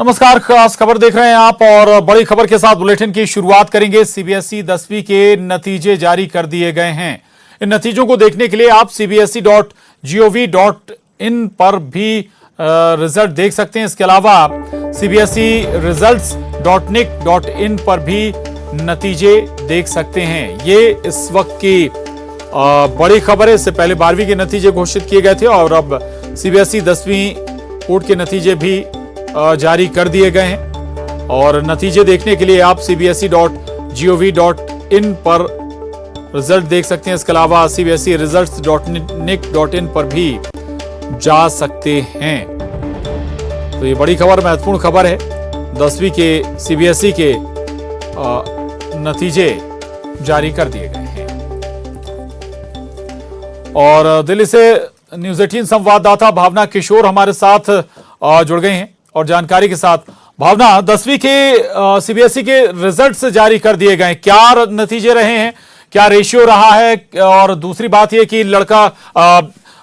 नमस्कार, खास खबर देख रहे हैं आप और बड़ी खबर के साथ बुलेटिन की शुरुआत करेंगे। सीबीएसई 10वीं के नतीजे जारी कर दिए गए हैं। इन नतीजों को देखने के लिए आप cbse.gov.in पर भी रिजल्ट देख सकते हैं। इसके अलावा cbse.results.nic.in पर भी नतीजे देख सकते हैं। ये इस वक्त की बड़ी खबर है। इससे पहले 12वीं के नतीजे घोषित किए गए थे और अब सीबीएसई 10वीं बोर्ड के नतीजे भी जारी कर दिए गए हैं और नतीजे देखने के लिए आप cbse.gov.in पर रिजल्ट देख सकते हैं। इसके अलावा cbse.results.nic.in पर भी जा सकते हैं। तो ये बड़ी खबर, महत्वपूर्ण खबर है। 10वीं के सीबीएसई के नतीजे जारी कर दिए गए हैं। और दिल्ली से न्यूज 18 संवाददाता भावना किशोर हमारे साथ जुड़ गए हैं और जानकारी के साथ। भावना, 10वीं के सीबीएसई के रिजल्ट्स जारी कर दिए गए, क्या नतीजे रहे हैं, क्या रेशियो रहा है, और दूसरी बात यह कि लड़का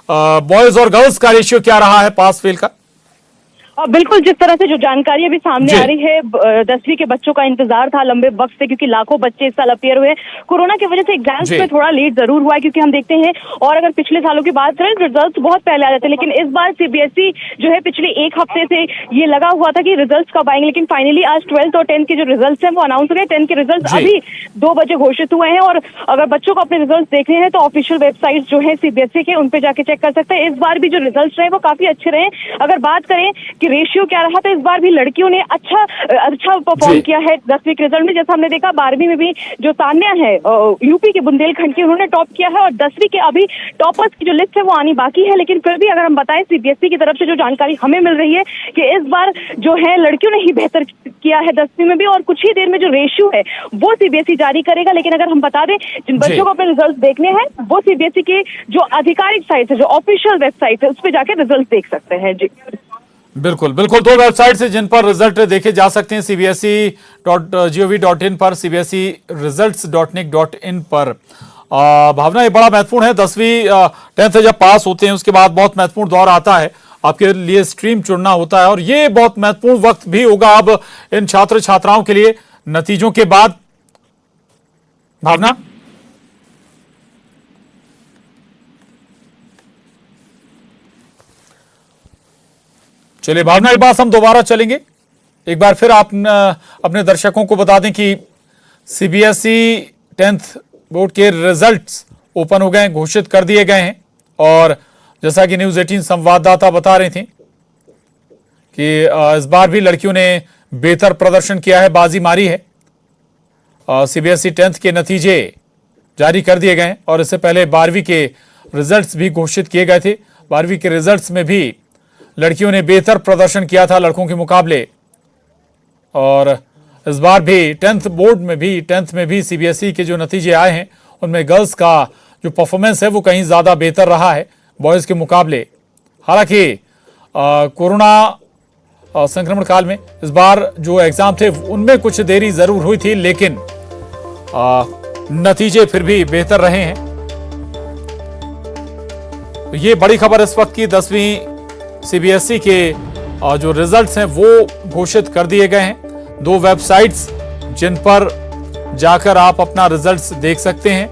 बॉयज और गर्ल्स का रेशियो क्या रहा है पास फेल का? बिल्कुल, जिस तरह से जो जानकारी अभी सामने आ रही है, 10वीं के बच्चों का इंतजार था लंबे वक्त से, क्योंकि लाखों बच्चे इस साल अपियर हुए। कोरोना की वजह से एग्जाम्स में थोड़ा लेट जरूर हुआ है, क्योंकि हम देखते हैं और अगर पिछले सालों की बात करें रिजल्ट्स बहुत पहले आ जाते हैं, लेकिन इस बार सीबीएसई जो है पिछले एक हफ्ते से ये लगा हुआ था कि रिजल्ट्स कब आएंगे, लेकिन फाइनली आज 12th और 10th के जो रिजल्ट्स हैं वो अनाउंस हो गए। 10th के रिजल्ट्स अभी 2 बजे घोषित हुए हैं और अगर बच्चों को अपने रिजल्ट देखने हैं तो ऑफिशियल वेबसाइट जो है सीबीएसई के, उन पे जाके चेक कर सकते हैं। इस बार भी जो रिजल्ट रहे वो काफी अच्छे रहे। अगर बात करें कि रेशियो क्या रहा, तो इस बार भी लड़कियों ने अच्छा परफॉर्म किया है 10वीं के रिजल्ट में। जैसा हमने देखा 12वीं में भी जो तान्या है यूपी के बुंदेलखंड की, उन्होंने टॉप किया है और 10वीं के अभी टॉपर्स की जो लिस्ट है वो आनी बाकी है। लेकिन फिर भी अगर हम बताएं, सीबीएसई की तरफ से जो जानकारी हमें मिल रही है कि इस बार जो है लड़कियों ने ही बेहतर किया है 10वीं में भी, और कुछ ही देर में जो रेशियो है वो सीबीएसई जारी करेगा। लेकिन अगर हम बता दें, जिन बच्चों को अपने रिजल्ट देखने हैं वो सीबीएसई के जो आधिकारिक साइट है, जो ऑफिशियल वेबसाइट है, उस पर जाके रिजल्ट देख सकते हैं। जी बिल्कुल बिल्कुल, 2 वेबसाइट से जिन पर रिजल्ट देखे जा सकते हैं, cbse.gov.in पर, cbse.results.nic.in पर। भावना, ये बड़ा महत्वपूर्ण है। 10वीं 10th जब पास होते हैं उसके बाद बहुत महत्वपूर्ण दौर आता है, आपके लिए स्ट्रीम चुनना होता है और ये बहुत महत्वपूर्ण वक्त भी होगा अब इन छात्र छात्राओं के लिए नतीजों के बाद। भावना, चलिए भावना, एक बार हम दोबारा चलेंगे। एक बार फिर आप अपने दर्शकों को बता दें कि सीबीएसई 10th बोर्ड के रिजल्ट्स ओपन हो गए हैं, घोषित कर दिए गए हैं। और जैसा कि न्यूज 18 संवाददाता बता रहे थे कि इस बार भी लड़कियों ने बेहतर प्रदर्शन किया है, बाजी मारी है। सीबीएसई 10th के नतीजे जारी कर दिए गए हैं और इससे पहले 12वीं के रिजल्ट्स भी घोषित किए गए थे। 12वीं के रिजल्ट्स में भी लड़कियों ने बेहतर प्रदर्शन किया था लड़कों के मुकाबले। और इस बार भी 10th बोर्ड में भी, 10th में भी सीबीएसई के जो नतीजे आए हैं उनमें गर्ल्स का जो परफॉर्मेंस है वो कहीं ज़्यादा बेहतर रहा है बॉयज़ के मुकाबले। हालांकि कोरोना संक्रमण काल में इस बार जो एग्ज़ाम थे उनमें कुछ देरी ज़रूर हुई थी, लेकिन नतीजे फिर भी बेहतर रहे हैं। तो ये बड़ी खबर इस वक्त की, 10वीं सीबीएसई के जो रिजल्ट्स हैं वो घोषित कर दिए गए हैं। 2 वेबसाइट्स जिन पर जाकर आप अपना रिजल्ट्स देख सकते हैं,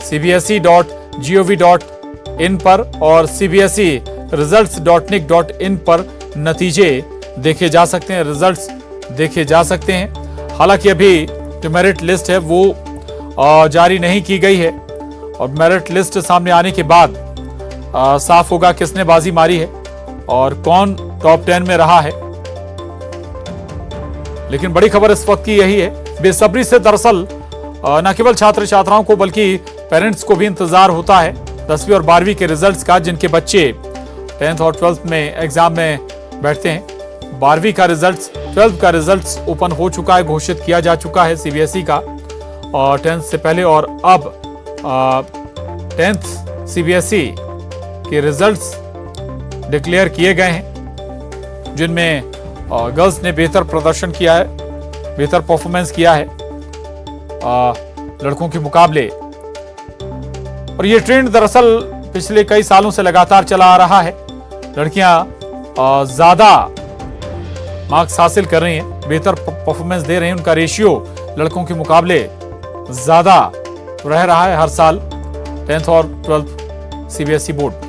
cbse.gov.in पर और cbse.results.nic.in पर नतीजे देखे जा सकते हैं, रिजल्ट्स देखे जा सकते हैं। हालांकि अभी जो मेरिट लिस्ट है वो जारी नहीं की गई है और मेरिट लिस्ट सामने आने के बाद साफ होगा किसने बाजी मारी है और कौन टॉप 10 में रहा है। लेकिन बड़ी खबर इस वक्त की यही है, बेसब्री से दरअसल न केवल छात्र छात्राओं को बल्कि पेरेंट्स को भी इंतजार होता है 10वीं और 12वीं के रिजल्ट्स का, जिनके बच्चे 10th और 12th में एग्जाम में बैठते हैं। 12वीं का रिजल्ट्स, 12th का रिजल्ट्स ओपन हो चुका है, घोषित किया जा चुका है सीबीएसई का और 10th से पहले। और अब 10th सीबीएसई के रिजल्ट्स डिक्लेयर किए गए हैं, जिनमें गर्ल्स ने बेहतर प्रदर्शन किया है, बेहतर परफॉर्मेंस किया है लड़कों के मुकाबले। और ये ट्रेंड दरअसल पिछले कई सालों से लगातार चला आ रहा है। लड़कियां ज्यादा मार्क्स हासिल कर रही हैं, बेहतर परफॉर्मेंस दे रहे हैं, उनका रेशियो लड़कों के मुकाबले ज्यादा रह रहा है हर साल 10th और 12th सीबीएसई बोर्ड में।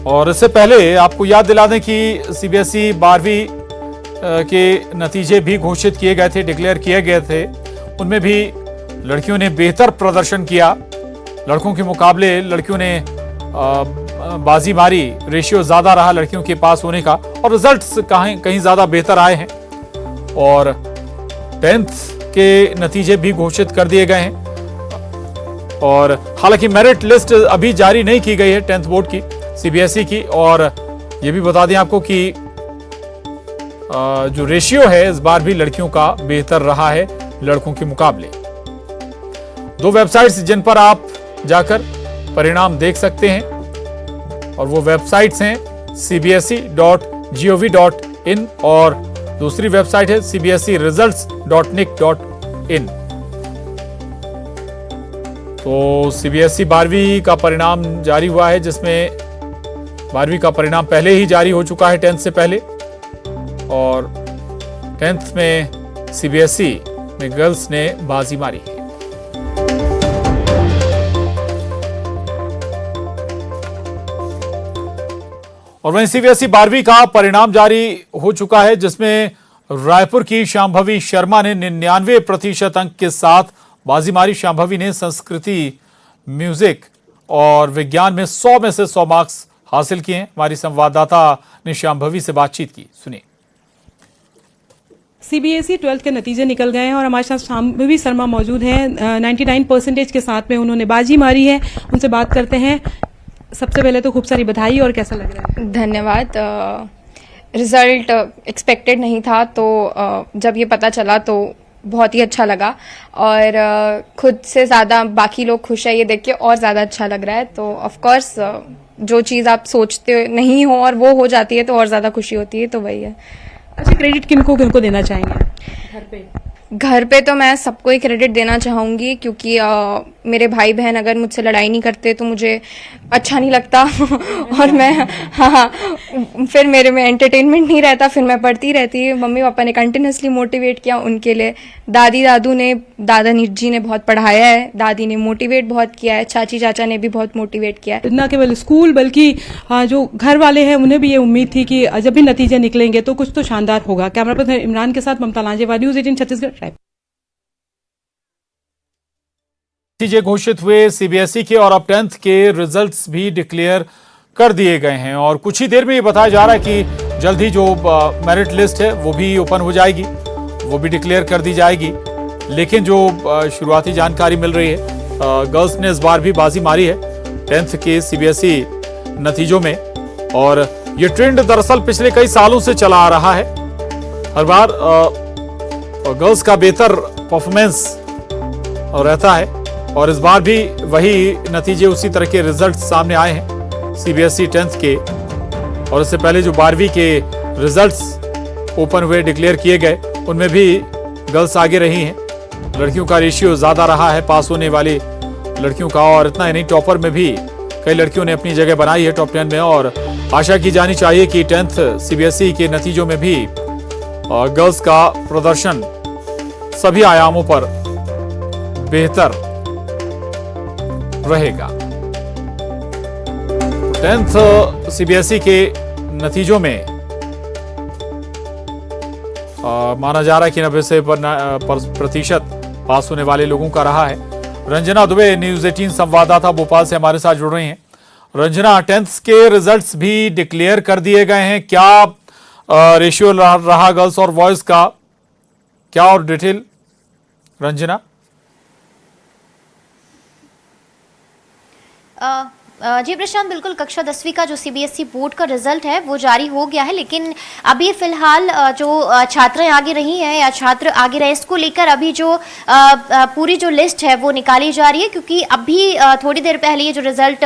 और इससे पहले आपको याद दिला दें कि सीबीएसई 12वीं के नतीजे भी घोषित किए गए थे, डिक्लेयर किए गए थे। उनमें भी लड़कियों ने बेहतर प्रदर्शन किया, लड़कों के मुकाबले लड़कियों ने बाजी मारी, रेशियो ज्यादा रहा लड़कियों के पास होने का और रिजल्ट्स कहीं ज्यादा बेहतर आए हैं। और 10th के नतीजे भी घोषित कर दिए गए हैं और हालांकि मेरिट लिस्ट अभी जारी नहीं की गई है 10th बोर्ड की, सीबीएसई की। और ये भी बता दें आपको कि जो रेशियो है इस बार भी लड़कियों का बेहतर रहा है लड़कों के मुकाबले। 2 वेबसाइट्स जिन पर आप जाकर परिणाम देख सकते हैं और वो वेबसाइट्स हैं cbse.gov.in और दूसरी वेबसाइट है cbseresults.nic.in। तो सीबीएसई 12वीं का परिणाम जारी हुआ है, जिसमें 12वीं का परिणाम पहले ही जारी हो चुका है 10th से पहले। और 10th में सीबीएसई में गर्ल्स ने बाजी मारी है। और वहीं सीबीएसई 12वीं का परिणाम जारी हो चुका है, जिसमें रायपुर की शांभवी शर्मा ने 99% अंक के साथ बाजी मारी। शांभवी ने संस्कृति, म्यूजिक और विज्ञान में 100 में से 100 मार्क्स हासिल किए हैं। हमारी संवाददाता ने शांभवी से बातचीत की, सुनिए। सीबीएसई 12th के नतीजे निकल गए हैं और हमारे साथ शांभवी शर्मा मौजूद हैं। 99% के साथ में उन्होंने बाजी मारी है, उनसे बात करते हैं। सबसे पहले तो खूब सारी बधाई, और कैसा लग रहा है? धन्यवाद। रिजल्ट एक्सपेक्टेड नहीं था, तो जब ये पता चला तो बहुत ही अच्छा लगा और खुद से ज़्यादा बाकी लोग खुश है ये देख के और ज़्यादा अच्छा लग रहा है। तो ऑफ कोर्स जो चीज़ आप सोचते नहीं हो और वो हो जाती है तो और ज़्यादा खुशी होती है, तो वही है। अच्छा, क्रेडिट किनको देना चाहेंगे घर पे? तो मैं सबको ही क्रेडिट देना चाहूँगी, क्योंकि मेरे भाई बहन अगर मुझसे लड़ाई नहीं करते तो मुझे अच्छा नहीं लगता और मैं फिर मेरे में एंटरटेनमेंट नहीं रहता, फिर मैं पढ़ती रहती। मम्मी पापा ने कंटिन्यूसली मोटिवेट किया, उनके लिए दादा जी ने बहुत पढ़ाया है, दादी ने मोटिवेट बहुत किया है, चाची चाचा ने भी बहुत मोटिवेट किया है। न केवल स्कूल बल्कि जो घर वाले हैं उन्हें भी ये उम्मीद थी कि जब भी नतीजे निकलेंगे तो कुछ तो शानदार होगा। कैमरा पर्सन इमरान के साथ ममता लांजेवाल, न्यूज़ 18 छत्तीसगढ़। नतीजे घोषित हुए सीबीएसई के और अब 10th के रिजल्ट्स भी डिक्लेयर कर दिए गए हैं और कुछ ही देर में ये बताया जा रहा है कि जल्द ही जो मेरिट लिस्ट है वो भी ओपन हो जाएगी, वो भी डिक्लेयर कर दी जाएगी। लेकिन जो शुरुआती जानकारी मिल रही है, गर्ल्स ने इस बार भी बाजी मारी है 10th के सीबीएसई नतीजों में। और ये ट्रेंड दरअसल पिछले कई सालों से चला आ रहा है। हर बार गर्ल्स का बेहतर परफॉर्मेंस रहता है और इस बार भी वही नतीजे, उसी तरह के रिजल्ट सामने आए हैं सीबीएसई 10th के। और इससे पहले जो 12वीं के रिजल्ट्स ओपन हुए, डिक्लेयर किए गए, उनमें भी गर्ल्स आगे रही हैं। लड़कियों का रेशियो ज्यादा रहा है पास होने वाली लड़कियों का। और इतना ही नहीं, टॉपर में भी कई लड़कियों ने अपनी जगह बनाई है टॉप 10 में। और आशा की जानी चाहिए कि 10th सीबीएसई के नतीजों में भी गर्ल्स का प्रदर्शन सभी आयामों पर बेहतर रहेगा। 10th सीबीएसई के नतीजों में माना जा रहा है कि 90% पास होने वाले लोगों का रहा है। रंजना दुबे, न्यूज़ 18 संवाददाता भोपाल से हमारे साथ जुड़ रही हैं। रंजना, 10th के रिजल्ट्स भी डिक्लेयर कर दिए गए हैं, क्या रेशियो रहा गर्ल्स और बॉयज का, क्या और डिटेल? रंजना। जी प्रशांत, बिल्कुल कक्षा 10वीं का जो सीबीएसई बोर्ड का रिजल्ट है वो जारी हो गया है, लेकिन अभी फिलहाल जो छात्राएं आगे रही हैं या छात्र आगे रहे, इसको लेकर अभी जो पूरी जो लिस्ट है वो निकाली जा रही है, क्योंकि अभी थोड़ी देर पहले ये जो रिजल्ट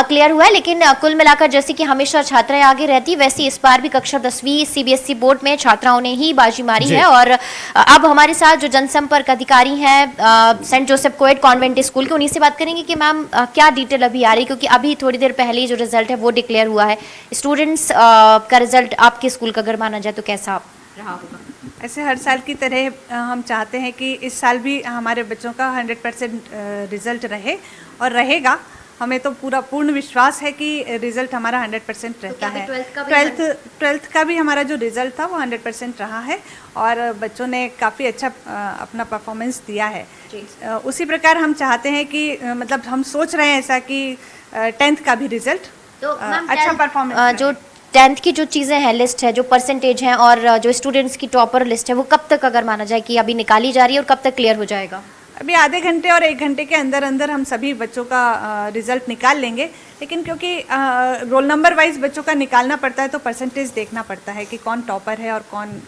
क्लियर हुआ है। लेकिन कुल मिलाकर जैसे कि हमेशा छात्राएं आगे रहती, वैसे इस बार भी कक्षा 10वीं सीबीएसई बोर्ड में छात्राओं ने ही बाजी मारी है। और अब हमारे साथ जो जनसंपर्क अधिकारी हैं Saint Joseph coed convent school के, उन्हीं से बात करेंगे कि मैम क्या डिटेल अभी आ रही है, क्योंकि अभी थोड़ी देर पहले जो रिजल्ट है वो डिक्लेयर हुआ है। स्टूडेंट्स का रिजल्ट आपके स्कूल का अगर माना जाए तो कैसा रहा होगा? ऐसे हर साल की तरह हम चाहते हैं कि इस साल भी हमारे बच्चों का 100% रिजल्ट रहे और रहेगा। हमें तो पूर्ण विश्वास है कि रिजल्ट हमारा 100% रहता है। 12th का भी हमारा जो रिजल्ट था वो 100% रहा है और बच्चों ने काफ़ी अच्छा अपना परफॉर्मेंस दिया है। उसी प्रकार हम चाहते हैं कि मतलब हम सोच रहे हैं ऐसा कि 10th का भी रिजल्ट तो अच्छा परफॉर्मेंस जो 10th की जो चीज़ें हैं, लिस्ट है, जो परसेंटेज हैं और जो स्टूडेंट्स की टॉपर लिस्ट है, वो कब तक अगर माना जाए कि अभी निकाली जा रही है और कब तक क्लियर हो जाएगा? अभी आधे घंटे और 1 घंटे के अंदर अंदर हम सभी बच्चों का रिजल्ट निकाल लेंगे। लेकिन क्योंकि रोल नंबर वाइज बच्चों का निकालना पड़ता है तो परसेंटेज देखना पड़ता है कि कौन टॉपर है और कौन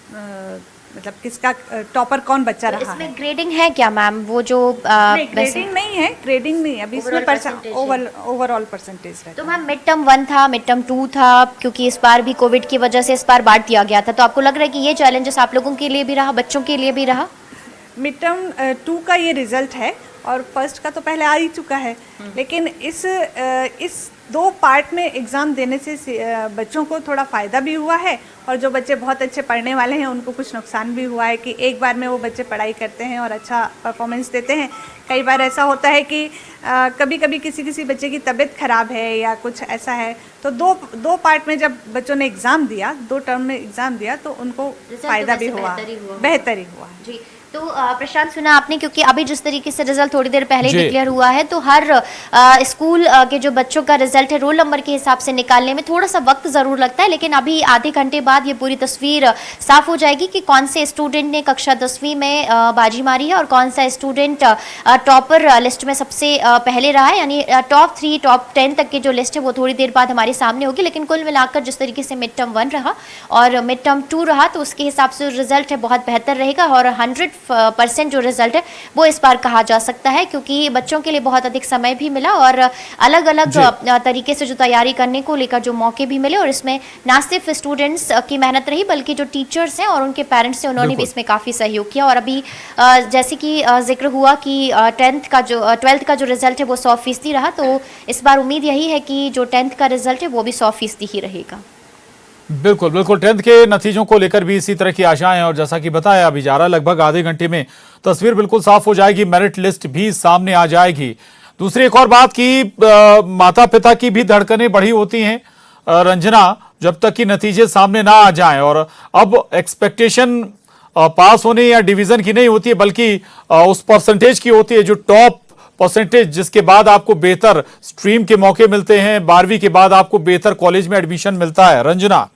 मतलब किसका टॉपर कौन बच्चा रहा है। इसमें ग्रेडिंग है क्या मैम? वो जो ग्रेडिंग नहीं है, ग्रेडिंग नहीं, अभी इसमें ओवरऑल परसेंटेज है। तो मैम मिड टर्म 1 था, मिड टर्म 2 था, क्योंकि इस बार भी कोविड की वजह से इस बार बांट दिया गया था, तो आपको लग रहा है कि ये चैलेंजेस आप लोगों के लिए भी रहा, बच्चों के लिए भी रहा? मिड टर्म 2 का ये रिजल्ट है और फर्स्ट का तो पहले आ ही चुका है, लेकिन इस 2 पार्ट में एग्ज़ाम देने से बच्चों को थोड़ा फ़ायदा भी हुआ है और जो बच्चे बहुत अच्छे पढ़ने वाले हैं उनको कुछ नुकसान भी हुआ है कि एक बार में वो बच्चे पढ़ाई करते हैं और अच्छा परफॉर्मेंस देते हैं। कई बार ऐसा होता है कि कभी कभी किसी बच्चे की तबीयत ख़राब है या कुछ ऐसा है, तो दो पार्ट में जब बच्चों ने एग्ज़ाम दिया, 2 टर्म में एग्ज़ाम दिया तो उनको फ़ायदा भी हुआ, बेहतर ही हुआ जी। तो प्रशांत, सुना आपने, क्योंकि अभी जिस तरीके से रिजल्ट थोड़ी देर पहले डिक्लेयर हुआ है, तो हर स्कूल के जो बच्चों का रिजल्ट है रोल नंबर के हिसाब से निकालने में थोड़ा सा वक्त ज़रूर लगता है, लेकिन अभी आधे घंटे बाद ये पूरी तस्वीर साफ हो जाएगी कि कौन से स्टूडेंट ने कक्षा 10वीं में बाजी मारी है और कौन सा स्टूडेंट टॉपर लिस्ट में सबसे पहले रहा है। यानी टॉप 3 टॉप 10 तक की जो लिस्ट है वो थोड़ी देर बाद हमारे सामने होगी। लेकिन कुल मिलाकर जिस तरीके से मिड टर्म 1 रहा और मिड टर्म 2 रहा, तो उसके हिसाब से रिजल्ट है बहुत बेहतर रहेगा और 100% जो रिजल्ट है वो इस बार कहा जा सकता है, क्योंकि बच्चों के लिए बहुत अधिक समय भी मिला और अलग अलग तरीके से जो तैयारी करने को लेकर जो मौके भी मिले, और इसमें ना सिर्फ स्टूडेंट्स की मेहनत रही बल्कि जो टीचर्स हैं और उनके पेरेंट्स हैं उन्होंने भी इसमें काफ़ी सहयोग किया। और अभी जैसे कि जिक्र हुआ कि 12th का जो रिजल्ट है वो 100% रहा, तो इस बार उम्मीद यही है कि जो 10th का रिजल्ट है वो भी 100% ही रहेगा। बिल्कुल बिल्कुल, 10th के नतीजों को लेकर भी इसी तरह की आशाएं, और जैसा कि बताया अभी जा रहा, लगभग आधे घंटे में तस्वीर बिल्कुल साफ हो जाएगी, मेरिट लिस्ट भी सामने आ जाएगी। दूसरी एक और बात की माता पिता की भी धड़कनें बढ़ी होती हैं रंजना, जब तक कि नतीजे सामने ना आ जाएं, और अब एक्सपेक्टेशन पास होने या डिवीजन की नहीं होती है बल्कि उस परसेंटेज की होती है, जो टॉप परसेंटेज जिसके बाद आपको बेहतर स्ट्रीम के मौके मिलते हैं, 12वीं के बाद आपको बेहतर कॉलेज में एडमिशन मिलता है। रंजना,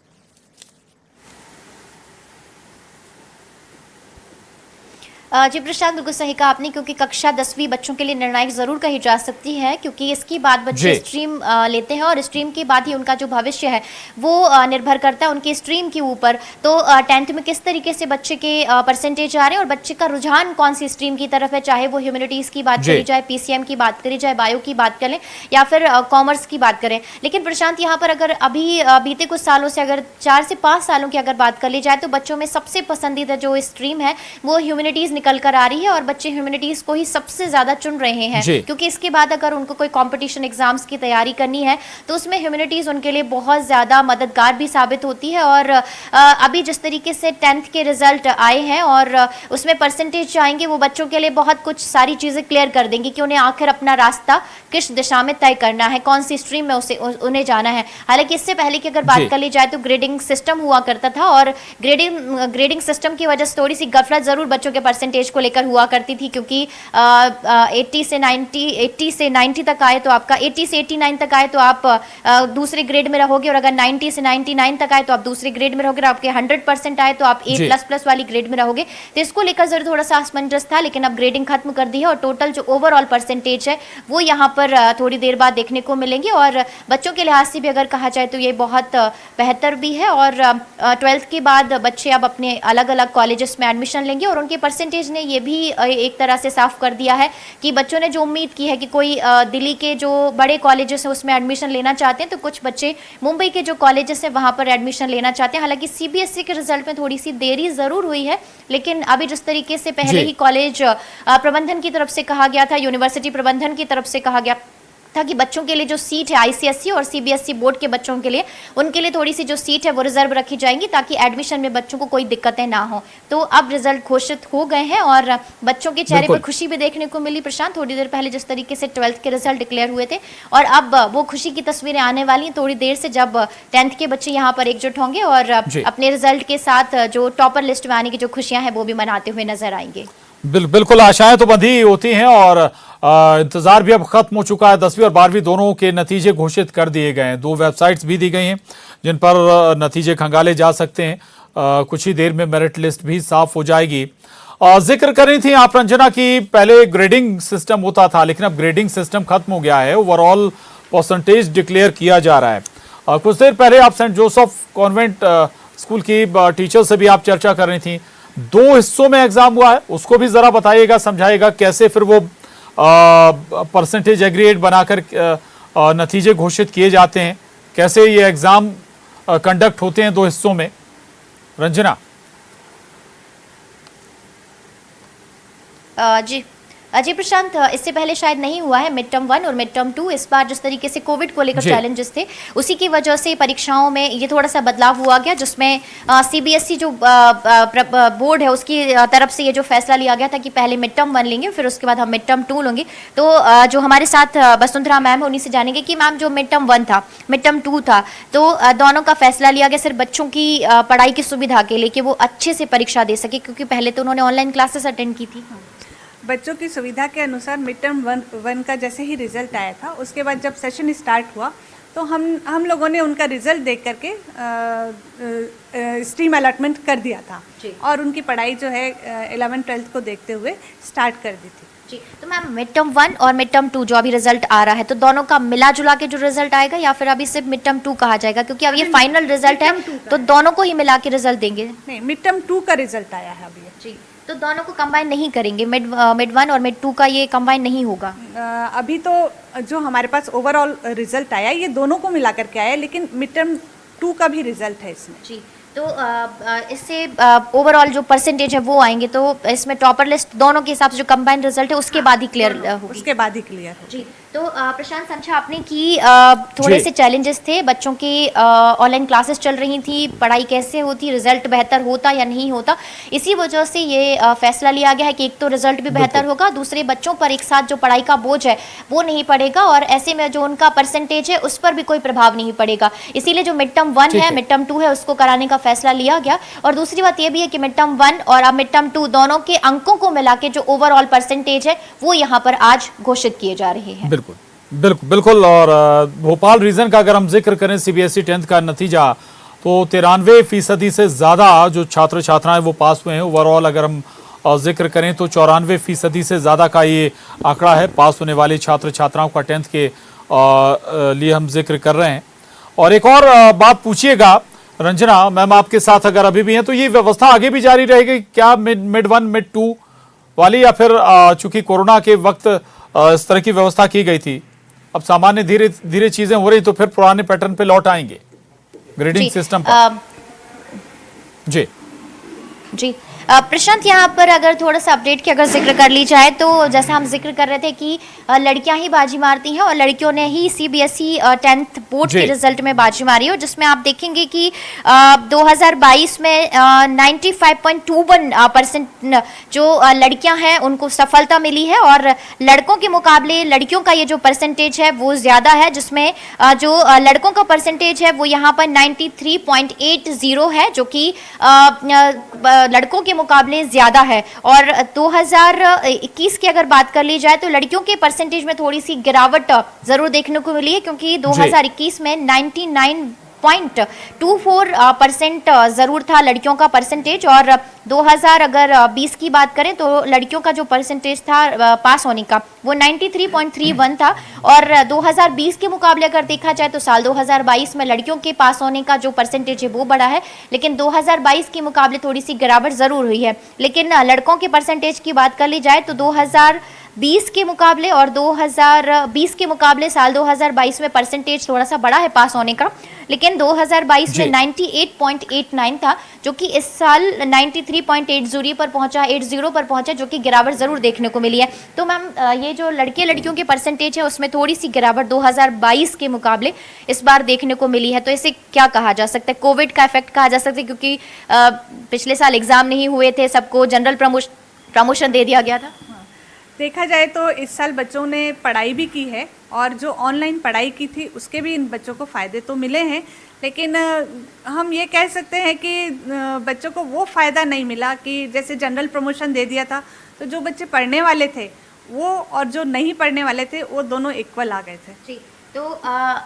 जी प्रशांत, बिल्कुल सही कहा आपने, क्योंकि कक्षा 10वीं बच्चों के लिए निर्णायक जरूर कही जा सकती है, क्योंकि इसके बाद बच्चे स्ट्रीम लेते हैं और स्ट्रीम के बाद ही उनका जो भविष्य है वो निर्भर करता है उनकी स्ट्रीम के ऊपर। तो 10th में किस तरीके से बच्चे के परसेंटेज आ रहे हैं और बच्चे का रुझान कौन सी स्ट्रीम की तरफ है, चाहे वो ह्यूमैनिटीज की बात करी जाए, पीसीएम की बात करी जाए, बायो की बात करें या फिर कॉमर्स की बात करें। लेकिन प्रशांत, यहाँ पर अगर अभी बीते कुछ सालों से अगर 4 से 5 सालों की अगर बात कर ली जाए, तो बच्चों में सबसे पसंदीदा जो स्ट्रीम है वो ह्यूमैनिटीज निकल कर आ रही है और बच्चे ह्यूमैनिटीज को ही सबसे ज्यादा चुन रहे हैं, क्योंकि इसके बाद अगर उनको कोई कंपटीशन एग्जाम्स की तैयारी करनी है तो उसमें ह्यूमैनिटीज उनके लिए बहुत ज्यादा मददगार भी साबित होती है। और अभी जिस तरीके से 10th के रिजल्ट आए हैं और उसमें परसेंटेज आएंगे, वो बच्चों के लिए बहुत कुछ सारी चीजें क्लियर कर देंगे कि उन्हें आखिर अपना रास्ता किस दिशा में तय करना है, कौन सी स्ट्रीम में उन्हें जाना है। हालांकि इससे पहले की अगर बात कर ली जाए तो ग्रेडिंग सिस्टम हुआ करता था और ग्रेडिंग सिस्टम की वजह से थोड़ी सी गफलत जरूर बच्चों के परसेंटेज परसेंटेज को लेकर हुआ करती थी, क्योंकि 80 से 90 तक आए तो आपका 80 से 89 तक आए तो आप दूसरे ग्रेड में रहोगे, और अगर 90 से 99 तक आए तो आप दूसरे ग्रेड में रहोगे, और आपके 100% आए तो आप A++ वाली ग्रेड में रहोगे। तो इसको लेकर जरूर थोड़ा सा असमंजस था, लेकिन अब ग्रेडिंग खत्म कर दी है और टोटल जो ओवरऑल परसेंटेज है वो यहाँ पर थोड़ी देर बाद देखने को मिलेंगे। और बच्चों के लिहाज से भी अगर कहा जाए तो ये बहुत बेहतर भी है। और 12th के बाद बच्चे अब अपने अलग अलग कॉलेजेस में एडमिशन लेंगे, और उनके परसेंटेज ने ये भी एक तरह से साफ कर दिया है कि बच्चों ने जो उम्मीद की है कि कोई दिल्ली के जो बड़े कॉलेजेस हैं उसमें एडमिशन लेना चाहते हैं, तो कुछ बच्चे मुंबई के जो कॉलेजेस हैं वहाँ पर एडमिशन लेना चाहते हैं। हालांकि CBSE के रिजल्ट में थोड़ी सी देरी ज़रूर हुई है, लेकिन अभी जिस तरीके से पहले ही कॉलेज प्रबंधन की तरफ से कहा गया था, यूनिवर्सिटी प्रबंधन की तरफ से कहा गया था कि बच्चों के लिए जो सीट है ICSE और CBSE बोर्ड के बच्चों के लिए, उनके लिए थोड़ी सी जो सीट है वो रिजर्व रखी जाएंगी ताकि एडमिशन में बच्चों को कोई दिक्कतें ना हो। तो अब रिजल्ट घोषित हो गए हैं और बच्चों के चेहरे पर खुशी भी देखने को मिली। प्रशांत, थोड़ी देर पहले जिस तरीके से 12th के रिजल्ट डिक्लेयर हुए थे, और अब वो खुशी की तस्वीरें आने वाली हैं थोड़ी देर से, जब 10th के बच्चे यहाँ पर एकजुट होंगे और अपने रिजल्ट के साथ जो टॉपर लिस्ट में आने की जो खुशियां हैं वो भी मनाते हुए नजर आएंगे। बिल्कुल, आशाएं तो बंधी होती हैं और इंतजार भी अब खत्म हो चुका है। 10वीं और 12वीं दोनों के नतीजे घोषित कर दिए गए हैं। 2 वेबसाइट्स भी दी गई हैं जिन पर नतीजे खंगाले जा सकते हैं। कुछ ही देर में मेरिट लिस्ट भी साफ हो जाएगी। जिक्र कर रही थी आप रंजना की पहले ग्रेडिंग सिस्टम होता था, लेकिन अब ग्रेडिंग सिस्टम खत्म हो गया है, ओवरऑल परसेंटेज डिक्लेयर किया जा रहा है। कुछ देर पहले आप सेंट जोसेफ कॉन्वेंट स्कूल की टीचर से भी आप चर्चा कर रही थी। 2 हिस्सों में एग्जाम हुआ है, उसको भी जरा बताइएगा, समझाइएगा कैसे फिर वो परसेंटेज एग्रीगेट बनाकर नतीजे घोषित किए जाते हैं, कैसे ये एग्जाम कंडक्ट होते हैं 2 हिस्सों में। रंजना। जी प्रशांत, इससे पहले शायद नहीं हुआ है मिड टर्म 1 और मिड टर्म 2। इस बार जिस तरीके से कोविड को लेकर चैलेंजेस थे, उसी की वजह से परीक्षाओं में ये थोड़ा सा बदलाव हुआ गया, जिसमें CBSE जो बोर्ड है उसकी तरफ से ये जो फैसला लिया गया था कि पहले मिड टर्म 1 लेंगे, फिर उसके बाद हम मिड टर्म 2 लेंगे। तो जो हमारे साथ वसुंधरा मैम है उन्हीं से जानेंगे कि मैम जो मिड टर्म 1 था, मिड टर्म 2 था, तो दोनों का फैसला लिया गया सिर्फ बच्चों की पढ़ाई की सुविधा के लिए कि वो अच्छे से परीक्षा दे सके, क्योंकि पहले तो उन्होंने ऑनलाइन क्लासेस अटेंड की थी। बच्चों की सुविधा के अनुसार मिड टर्म 1 का जैसे ही रिजल्ट आया था, उसके बाद जब सेशन स्टार्ट हुआ तो हम लोगों ने उनका रिजल्ट देख करके स्ट्रीम अलॉटमेंट कर दिया था और उनकी पढ़ाई जो है 11th 12th को देखते हुए स्टार्ट कर दी थी। जी, तो मैम मिड टर्म 1 और मिड टर्म 2 जो अभी रिजल्ट आ रहा है, तो दोनों का मिला जुला के जो रिजल्ट आएगा या फिर अभी सिर्फ मिड टर्म 2 कहा जाएगा, क्योंकि अब ये फाइनल रिजल्ट है तो दोनों को ही मिला के रिजल्ट देंगे? नहीं, मिड टर्म 2 का रिजल्ट आया है अभी। जी, तो दोनों को कंबाइन नहीं करेंगे, मिड 1 और मिड 2 का ये कंबाइन नहीं होगा? अभी तो जो हमारे पास ओवरऑल रिजल्ट आया ये दोनों को मिला करके आया, लेकिन मिड टर्म 2 का भी रिजल्ट है इसमें। जी, तो इससे ओवरऑल जो परसेंटेज है वो आएंगे, तो इसमें टॉपर लिस्ट दोनों के हिसाब से जो कंबाइंड रिजल्ट है उसके बाद ही क्लियर होगी? उसके बाद ही क्लियर होगी। जी, तो प्रशांत, समझा आपने कि थोड़े से चैलेंजेस थे, बच्चों की ऑनलाइन क्लासेस चल रही थी, पढ़ाई कैसे होती, रिजल्ट बेहतर होता या नहीं होता, इसी वजह से ये फैसला लिया गया है कि एक तो रिजल्ट भी बेहतर होगा, दूसरे बच्चों पर एक साथ जो पढ़ाई का बोझ है वो नहीं पड़ेगा, और ऐसे में जो उनका परसेंटेज है उस पर भी कोई प्रभाव नहीं पड़ेगा। इसीलिए जो मिड टर्म 1 है, मिड टर्म 2 है, उसको कराने का फैसला लिया गया। और दूसरी बात यह भी है कि मिड टर्म 1 और अब मिड टर्म 2 दोनों के अंकों को मिला के जो ओवरऑल परसेंटेज है वो यहाँ पर आज घोषित किए जा रहे हैं। बिल्कुल। और भोपाल रीजन का अगर हम जिक्र करें CBSE 10th का नतीजा, तो 93% से ज्यादा जो छात्र छात्राएं वो पास हुए हैं। ओवरऑल अगर हम जिक्र करें तो 94% से ज्यादा का ये आंकड़ा है पास होने वाले छात्र छात्राओं का 10th के लिए हम जिक्र कर रहे हैं। और एक और बात पूछिएगा रंजना मैम आपके साथ अगर अभी भी हैं, तो ये व्यवस्था आगे भी जारी रहेगी क्या, मिड 1 मिड 2 वाली, या फिर चूंकि कोरोना के वक्त इस तरह की व्यवस्था की गई थी, अब सामान्य धीरे धीरे चीजें हो रही तो फिर पुराने पैटर्न पे लौट आएंगे ग्रेडिंग सिस्टम पर? जी प्रशांत, यहाँ पर अगर थोड़ा सा अपडेट की अगर जिक्र कर ली जाए तो जैसा हम जिक्र कर रहे थे कि लड़कियां ही बाजी मारती हैं और लड़कियों ने ही CBSE 10th बोर्ड के रिजल्ट में बाजी मारी है, और जिसमें आप देखेंगे कि 2022 में 95.21% जो लड़कियां हैं उनको सफलता मिली है, और लड़कों के मुकाबले लड़कियों का ये जो परसेंटेज है वो ज्यादा है, जिसमें जो लड़कों का परसेंटेज है वो यहाँ पर 93.80 है, जो कि लड़कों के के मुकाबले ज्यादा है। और 2021 की अगर बात कर ली जाए तो लड़कियों के परसेंटेज में थोड़ी सी गिरावट जरूर देखने को मिली है, क्योंकि 2021 में 99.24% जरूर था लड़कियों का परसेंटेज, और 2020 की बात करें तो लड़कियों का जो परसेंटेज था पास होने का वो 93.31 था। और 2020 के मुकाबले अगर देखा जाए तो साल 2022 में लड़कियों के पास होने का जो परसेंटेज है वो बढ़ा है, लेकिन 2022 के मुकाबले थोड़ी सी गिरावट जरूर हुई है। लेकिन लड़कों के परसेंटेज की बात कर ली जाए तो 2020 के मुकाबले और 2020 के मुकाबले साल 2022 में परसेंटेज थोड़ा सा बढ़ा है पास होने का, लेकिन 2022 में 98.89 था, जो कि इस साल 93.80 पर पहुंचा, जो कि गिरावट जरूर देखने को मिली है। तो मैम ये जो लड़के लड़कियों के परसेंटेज है उसमें थोड़ी सी गिरावट 2022 के मुकाबले इस बार देखने को मिली है। तो इसे क्या कहा जा सकता है? कोविड का इफेक्ट कहा जा सकता है, क्योंकि पिछले साल एग्जाम नहीं हुए थे, सबको जनरल प्रमोशन दे दिया गया था। देखा जाए तो इस साल बच्चों ने पढ़ाई भी की है, और जो ऑनलाइन पढ़ाई की थी उसके भी इन बच्चों को फ़ायदे तो मिले हैं, लेकिन हम ये कह सकते हैं कि बच्चों को वो फ़ायदा नहीं मिला कि जैसे जनरल प्रमोशन दे दिया था तो जो बच्चे पढ़ने वाले थे वो और जो नहीं पढ़ने वाले थे वो दोनों इक्वल आ गए थे। जी, तो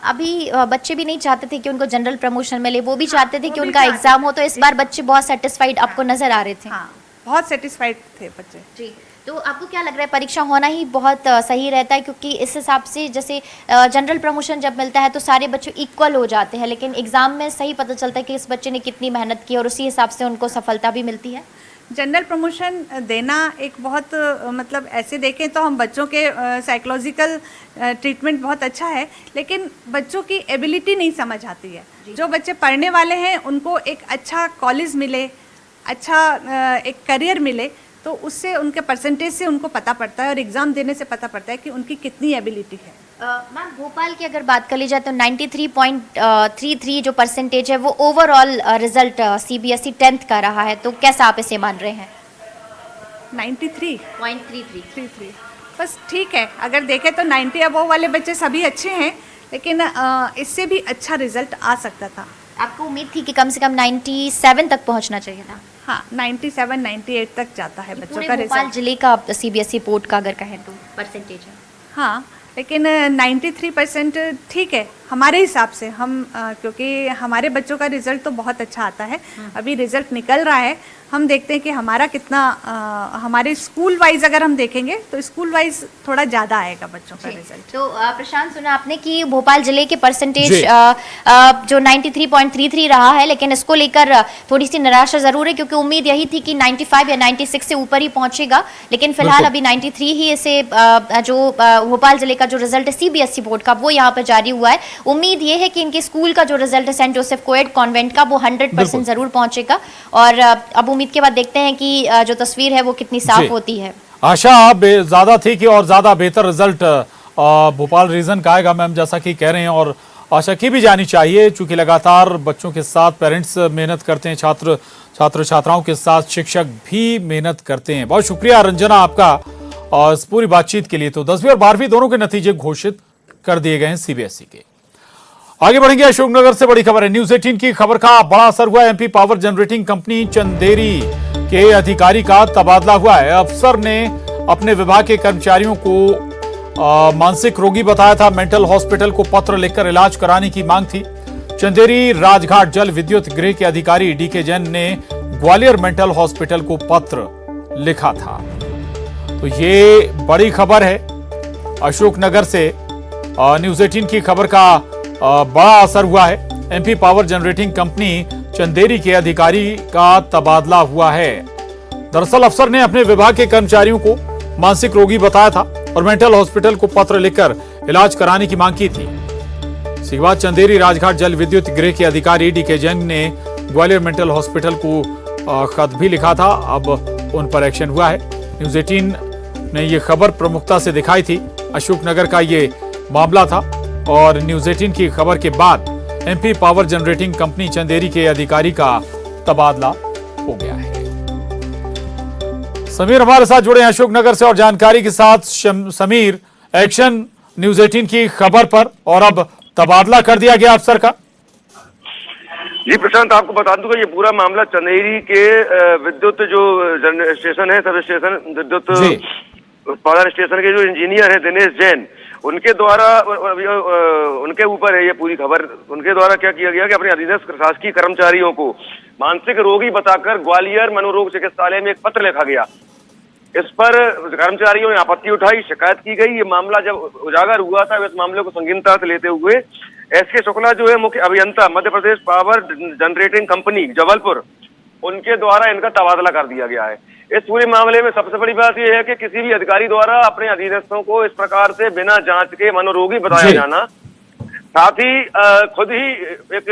अभी बच्चे भी नहीं चाहते थे कि उनको जनरल प्रमोशन मिले, वो भी चाहते थे कि उनका एग्जाम हो। तो इस बार बच्चे बहुत सेटिस्फाइड आपको नजर आ रहे थे? हाँ, बहुत सेटिस्फाइड थे बच्चे। जी, तो आपको क्या लग रहा है परीक्षा होना ही बहुत सही रहता है, क्योंकि इस हिसाब से जैसे जनरल प्रमोशन जब मिलता है तो सारे बच्चे इक्वल हो जाते हैं, लेकिन एग्जाम में सही पता चलता है कि इस बच्चे ने कितनी मेहनत की और उसी हिसाब से उनको सफलता भी मिलती है। जनरल प्रमोशन देना एक बहुत मतलब ऐसे देखें तो हम बच्चों के साइकोलॉजिकल ट्रीटमेंट बहुत अच्छा है, लेकिन बच्चों की एबिलिटी नहीं समझ आती है। जो बच्चे पढ़ने वाले हैं उनको एक अच्छा कॉलेज मिले, अच्छा एक करियर मिले, तो उससे उनके परसेंटेज से उनको पता पड़ता है और एग्ज़ाम देने से पता पड़ता है कि उनकी कितनी एबिलिटी है। मैम भोपाल की अगर बात कर ली जाए तो 93.33 जो परसेंटेज है वो ओवरऑल रिजल्ट सीबीएसई 10th का रहा है, तो कैसा आप इसे मान रहे हैं? 93.33 बस ठीक है। अगर देखें तो 90 अबव वाले बच्चे सभी अच्छे हैं, लेकिन इससे भी अच्छा रिजल्ट आ सकता था। आपको उम्मीद थी कि कम से कम 97 तक पहुंचना चाहिए था? हाँ, 97, 98 तक जाता है बच्चों का भोपाल रिजल्ट। जिले का सीबीएसई बोर्ड का अगर कहें तो परसेंटेज है? हाँ, लेकिन 93% ठीक है हमारे हिसाब से। हम क्योंकि हमारे बच्चों का रिजल्ट तो बहुत अच्छा आता है, अभी रिजल्ट निकल रहा है, हम देखते हैं कि हमारा कितना हमारे स्कूल वाइज अगर हम देखेंगे तो स्कूल वाइज थोड़ा ज़्यादा आएगा बच्चों का रिजल्ट। तो प्रशांत, सुना आपने कि भोपाल जिले के परसेंटेज जो 93.33 रहा है, लेकिन इसको लेकर थोड़ी सी निराशा जरूर है, क्योंकि उम्मीद यही थी कि 95 या 96 से ऊपर ही पहुंचेगा, लेकिन फिलहाल अभी 93 ही इसे जो भोपाल जिले का जो रिजल्ट है सीबीएसई बोर्ड का वो यहाँ पर जारी हुआ है। उम्मीद ये है कि इनके स्कूल का जो रिजल्ट है सेंट जोसेफ कोएड कॉन्वेंट का वो 100% जरूर पहुंचेगा, और अब उम्मीद के बाद देखते हैं कि जो तस्वीर है वो कितनी साफ होती है। आशा ज्यादा थी कि और ज्यादा बेहतर रिजल्ट भोपाल रीजन का आएगा मैम, जैसा कि कह रहे हैं, और आशा की भी जानी चाहिए, चूंकि लगातार बच्चों के साथ पेरेंट्स मेहनत करते हैं, छात्र छात्राओं के साथ शिक्षक भी मेहनत करते हैं। बहुत शुक्रिया रंजना आपका और इस पूरी बातचीत के लिए। तो 10वीं और 12वीं दोनों के नतीजे घोषित कर दिए गए हैं सीबीएसई के। आगे बढ़ेंगे, अशोकनगर से बड़ी खबर है। न्यूज 18 की खबर का बड़ा असर हुआ। MP power generating company Chanderi के अधिकारी का तबादला हुआ है। अफसर ने अपने विभाग के कर्मचारियों को मानसिक रोगी बताया था। मेंटल हॉस्पिटल को पत्र लिखकर इलाज कराने की मांग थी। चंदेरी राजघाट जल विद्युत गृह के अधिकारी डीके जैन ने ग्वालियर मेंटल हॉस्पिटल को पत्र लिखा था। तो ये बड़ी खबर है अशोकनगर से। न्यूज 18 की खबर का बड़ा असर हुआ है। MP power generating company Chanderi के अधिकारी का तबादला हुआ है। दरअसल अफसर ने अपने विभाग के कर्मचारियों को मानसिक रोगी बताया था और मेंटल हॉस्पिटल को पत्र लिखकर इलाज कराने की मांग की थी। इसके बाद चंदेरी राजघाट जल विद्युत गृह के अधिकारी डीके जैन ने ग्वालियर मेंटल हॉस्पिटल को खत भी लिखा था। अब उन पर एक्शन हुआ है। न्यूज 18 ने यह खबर प्रमुखता से दिखाई थी। अशोकनगर का ये मामला था और न्यूज 18 की खबर के बाद MP power generating company Chanderi के अधिकारी का तबादला हो गया है। समीर हमारे साथ जुड़े हैं अशोकनगर से और जानकारी के साथ। समीर, एक्शन न्यूज 18 की खबर पर, और अब तबादला कर दिया गया अफसर का। जी प्रशांत, आपको बता दूं कि ये पूरा मामला चंदेरी के विद्युत जो स्टेशन है, सब स्टेशन विद्युत उत्पादन स्टेशन के जो इंजीनियर है दिनेश जैन, उनके द्वारा उनके ऊपर है ये पूरी खबर। उनके द्वारा क्या किया गया कि अपने अधीनस्थ शासकीय कर्मचारियों को मानसिक रोगी बताकर ग्वालियर मनोरोग चिकित्सालय में एक पत्र लिखा गया। इस पर कर्मचारियों ने आपत्ति उठाई, शिकायत की गई। ये मामला जब उजागर हुआ था, इस मामले को संगीनता से लेते हुए एस.के. शुक्ला जो है मुख्य अभियंता Madhya Pradesh power generating company Jabalpur, उनके द्वारा इनका तबादला कर दिया गया है। इस पूरे मामले में सबसे बड़ी बात यह है कि किसी भी अधिकारी द्वारा अपने अधीनस्थों को इस प्रकार से बिना जांच के मनोरोगी बताया जाना, साथ ही खुद ही एक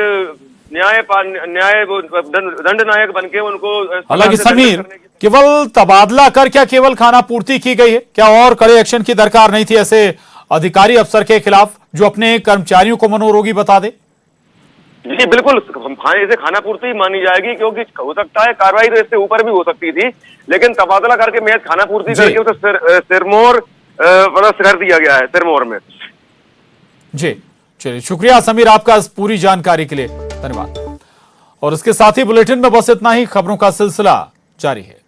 दंड नायक बनके उनको। हालांकि समीर, केवल तबादला कर क्या केवल खाना पूर्ति की गई है? क्या और कड़े एक्शन की दरकार नहीं थी ऐसे अधिकारी अफसर के खिलाफ जो अपने कर्मचारियों को मनोरोगी बता दे? जी बिल्कुल, इसे खाना पूर्ति मानी जाएगी, क्योंकि हो सकता है कार्रवाई तो इससे ऊपर भी हो सकती थी, लेकिन तबादला करके मैं खाना पूर्ति करके उसे सिरमौर कर दिया गया है, सिरमौर में। जी चलिए, शुक्रिया समीर आपका इस पूरी जानकारी के लिए, धन्यवाद। और इसके साथ ही बुलेटिन में बस इतना ही। खबरों का सिलसिला जारी है।